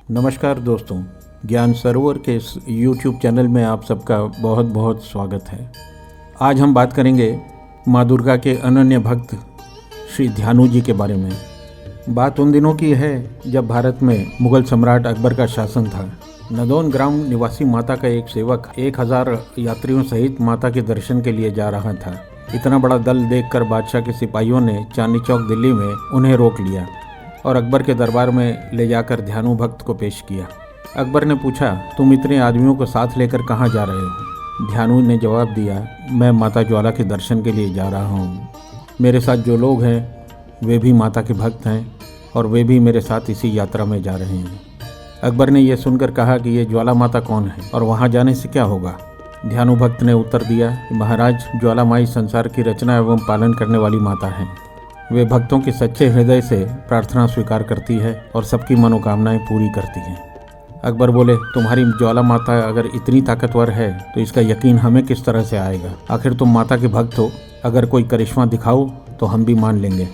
नमस्कार दोस्तों, ज्ञान सरोवर के इस YouTube चैनल में आप सबका बहुत बहुत स्वागत है। आज हम बात करेंगे माँ दुर्गा के अनन्य भक्त श्री ध्यानु जी के बारे में। बात उन दिनों की है जब भारत में मुगल सम्राट अकबर का शासन था। नदौन ग्राम निवासी माता का एक सेवक 1000 यात्रियों सहित माता के दर्शन के लिए जा रहा था। इतना बड़ा दल देखकर बादशाह के सिपाहियों ने चांदनी चौक दिल्ली में उन्हें रोक लिया और अकबर के दरबार में ले जाकर ध्यानु भक्त को पेश किया। अकबर ने पूछा, तुम इतने आदमियों को साथ लेकर कहाँ जा रहे हो? ध्यानु ने जवाब दिया, मैं माता ज्वाला के दर्शन के लिए जा रहा हूँ। मेरे साथ जो लोग हैं वे भी माता के भक्त हैं और वे भी मेरे साथ इसी यात्रा में जा रहे हैं। अकबर ने यह सुनकर कहा कि ये ज्वाला माता कौन है और वहाँ जाने से क्या होगा? ध्यानु भक्त ने उत्तर दिया, महाराज, ज्वाला माई संसार की रचना एवं पालन करने वाली माता हैं। वे भक्तों के सच्चे हृदय से प्रार्थना स्वीकार करती है और सबकी मनोकामनाएं पूरी करती हैं। अकबर बोले, तुम्हारी ज्वाला माता अगर इतनी ताकतवर है तो इसका यकीन हमें किस तरह से आएगा? आखिर तुम माता के भक्त हो, अगर कोई करिश्मा दिखाओ तो हम भी मान लेंगे।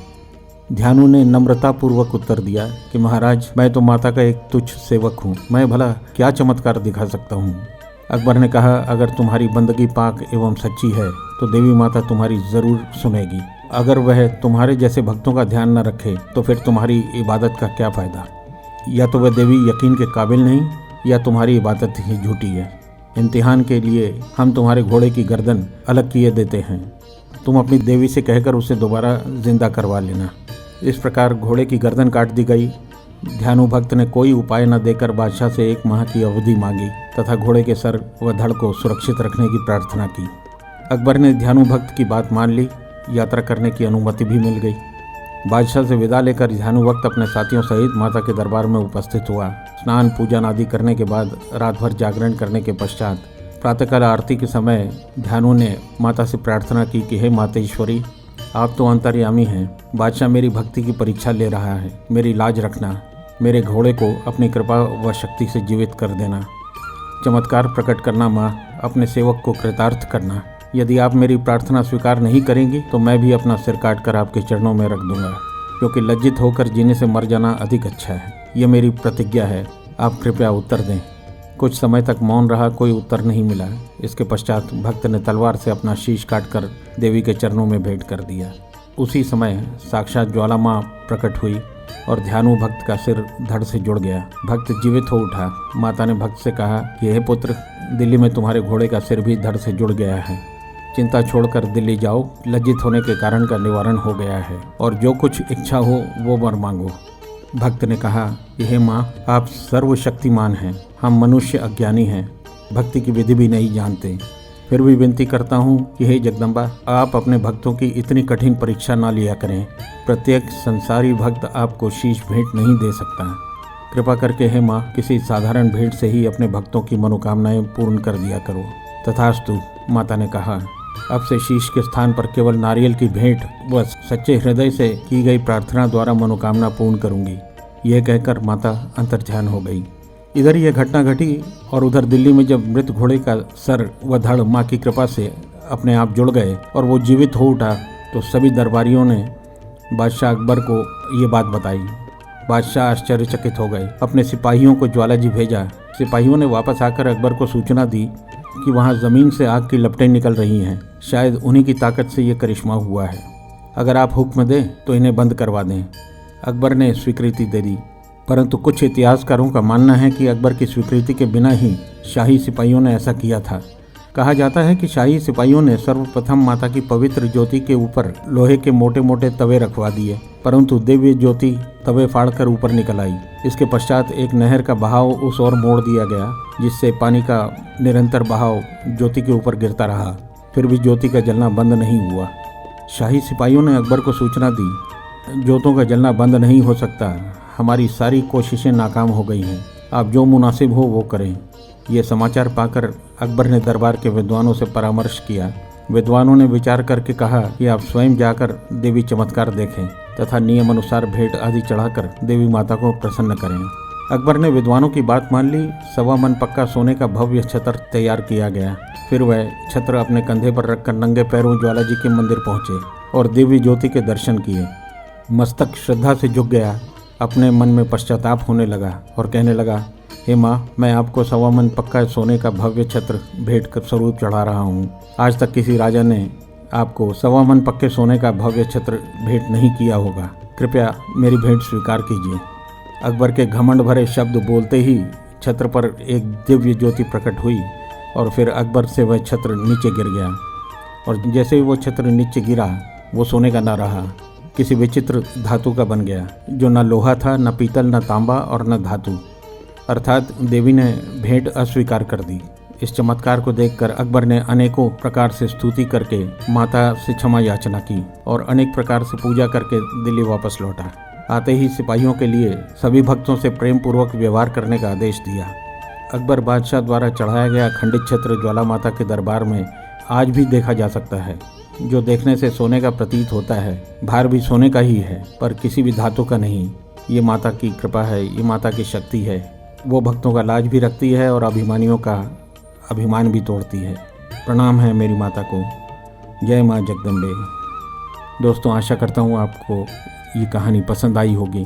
ध्यानु ने नम्रतापूर्वक उत्तर दिया कि महाराज, मैं तो माता का एक तुच्छ सेवक हूँ, मैं भला क्या चमत्कार दिखा सकता हूँ? अकबर ने कहा, अगर तुम्हारी बंदगी पाक एवं सच्ची है तो देवी माता तुम्हारी ज़रूर सुनेगी। अगर वह तुम्हारे जैसे भक्तों का ध्यान न रखे तो फिर तुम्हारी इबादत का क्या फ़ायदा? या तो वह देवी यकीन के काबिल नहीं या तुम्हारी इबादत ही झूठी है। इम्तिहान के लिए हम तुम्हारे घोड़े की गर्दन अलग किए देते हैं। तुम अपनी देवी से कहकर उसे दोबारा जिंदा करवा लेना। इस प्रकार घोड़े की गर्दन काट दी गई। ध्यानु भक्त ने कोई उपाय न देकर बादशाह से 1 माह की अवधि मांगी तथा घोड़े के सर व धड़ को सुरक्षित रखने की प्रार्थना की। अकबर ने ध्यानु भक्त की बात मान ली। यात्रा करने की अनुमति भी मिल गई। बादशाह से विदा लेकर ध्यानु भक्त अपने साथियों सहित माता के दरबार में उपस्थित हुआ। स्नान पूजन आदि करने के बाद रात भर जागरण करने के पश्चात प्रातःकाल आरती के समय ध्यानु ने माता से प्रार्थना की कि हे मातेश्वरी, आप तो अंतर्यामी हैं। बादशाह मेरी भक्ति की परीक्षा ले रहा है, मेरी लाज रखना। मेरे घोड़े को अपनी कृपा व शक्ति से जीवित कर देना। चमत्कार प्रकट करना माँ, अपने सेवक को कृतार्थ करना। यदि आप मेरी प्रार्थना स्वीकार नहीं करेंगी तो मैं भी अपना सिर काटकर आपके चरणों में रख दूंगा, क्योंकि लज्जित होकर जीने से मर जाना अधिक अच्छा है। यह मेरी प्रतिज्ञा है, आप कृपया उत्तर दें। कुछ समय तक मौन रहा, कोई उत्तर नहीं मिला। इसके पश्चात भक्त ने तलवार से अपना शीश काटकर देवी के चरणों में भेंट कर दिया। उसी समय साक्षात ज्वाला माँ प्रकट हुई और ध्यानु भक्त का सिर धड़ से जुड़ गया। भक्त जीवित हो उठा। माता ने भक्त से कहा कि हे पुत्र, दिल्ली में तुम्हारे घोड़े का सिर भी धड़ से जुड़ गया है। चिंता छोड़कर दिल्ली जाओ, लज्जित होने के कारण का निवारण हो गया है और जो कुछ इच्छा हो वो वर मांगो। भक्त ने कहा कि हे माँ, आप सर्वशक्तिमान हैं, हम मनुष्य अज्ञानी हैं, भक्ति की विधि भी नहीं जानते। फिर भी विनती करता हूँ कि हे जगदम्बा, आप अपने भक्तों की इतनी कठिन परीक्षा ना लिया करें। प्रत्येक संसारी भक्त आपको शीश भेंट नहीं दे सकता। कृपा करके हे माँ, किसी साधारण भेंट से ही अपने भक्तों की मनोकामनाएं पूर्ण कर दिया करो। तथास्तु, माता ने कहा। अब से शीश के स्थान पर केवल नारियल की भेंट व सच्चे हृदय से की गई प्रार्थना द्वारा मनोकामना पूर्ण करूंगी। यह कहकर माता अंतर्ध्यान हो गई। इधर यह घटना घटी और उधर दिल्ली में जब मृत घोड़े का सर व धड़ माँ की कृपा से अपने आप जुड़ गए और वो जीवित हो उठा तो सभी दरबारियों ने बादशाह अकबर को ये बात बताई। बादशाह आश्चर्यचकित हो गए। अपने सिपाहियों को ज्वाला जी भेजा। सिपाहियों ने वापस आकर अकबर को सूचना दी कि वहाँ ज़मीन से आग की लपटें निकल रही हैं। शायद उन्हीं की ताकत से ये करिश्मा हुआ है। अगर आप हुक्म दें तो इन्हें बंद करवा दें। अकबर ने स्वीकृति दे दी, परंतु कुछ इतिहासकारों का मानना है कि अकबर की स्वीकृति के बिना ही शाही सिपाहियों ने ऐसा किया था। कहा जाता है कि शाही सिपाहियों ने सर्वप्रथम माता की पवित्र ज्योति के ऊपर लोहे के मोटे मोटे तवे रखवा दिए, परंतु दिव्य ज्योति तवे फाड़कर ऊपर निकल आई। इसके पश्चात एक नहर का बहाव उस ओर मोड़ दिया गया, जिससे पानी का निरंतर बहाव ज्योति के ऊपर गिरता रहा। फिर भी ज्योति का जलना बंद नहीं हुआ। शाही सिपाहियों ने अकबर को सूचना दी, ज्योतों का जलना बंद नहीं हो सकता, हमारी सारी कोशिशें नाकाम हो गई हैं, आप जो मुनासिब हो वो करें। ये समाचार पाकर अकबर ने दरबार के विद्वानों से परामर्श किया। विद्वानों ने विचार करके कहा कि आप स्वयं जाकर देवी चमत्कार देखें तथा नियम अनुसार भेंट आदि चढ़ाकर देवी माता को प्रसन्न करें। अकबर ने विद्वानों की बात मान ली। 1.25 मन पक्का सोने का भव्य छत्र तैयार किया गया। फिर वह छत्र अपने कंधे पर रखकर नंगे पैरों ज्वाला जी के मंदिर पहुंचे और देवी ज्योति के दर्शन किए। मस्तक श्रद्धा से झुक गया। अपने मन में पश्चाताप होने लगा और कहने लगा, हे माँ, मैं आपको 1.25 मन पक्का सोने का भव्य छत्र भेंट कर स्वरूप चढ़ा रहा हूँ। आज तक किसी राजा ने आपको 1.25 मन पक्के सोने का भव्य छत्र भेंट नहीं किया होगा। कृपया मेरी भेंट स्वीकार कीजिए। अकबर के घमंड भरे शब्द बोलते ही छत्र पर एक दिव्य ज्योति प्रकट हुई और फिर अकबर से वह छत्र नीचे गिर गया। और जैसे ही वो छत्र नीचे गिरा, वो सोने का न रहा, किसी विचित्र धातु का बन गया, जो न लोहा था, न पीतल, न तांबा और न धातु। अर्थात देवी ने भेंट अस्वीकार कर दी। इस चमत्कार को देखकर अकबर ने अनेकों प्रकार से स्तुति करके माता से क्षमा याचना की और अनेक प्रकार से पूजा करके दिल्ली वापस लौटा। आते ही सिपाहियों के लिए सभी भक्तों से प्रेम पूर्वक व्यवहार करने का आदेश दिया। अकबर बादशाह द्वारा चढ़ाया गया खंडित छत्र ज्वाला माता के दरबार में आज भी देखा जा सकता है, जो देखने से सोने का प्रतीत होता है। भार भी सोने का ही है, पर किसी भी धातु का नहीं। ये माता की कृपा है, ये माता की शक्ति है। वो भक्तों का लाज भी रखती है और अभिमानियों का अभिमान भी तोड़ती है। प्रणाम है मेरी माता को। जय माँ जगदम्बे। दोस्तों, आशा करता हूँ आपको ये कहानी पसंद आई होगी।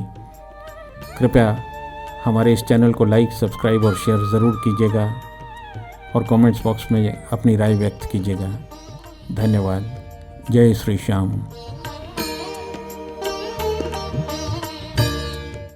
कृपया हमारे इस चैनल को लाइक, सब्सक्राइब और शेयर ज़रूर कीजिएगा और कमेंट्स बॉक्स में अपनी राय व्यक्त कीजिएगा। धन्यवाद। जय श्री श्याम।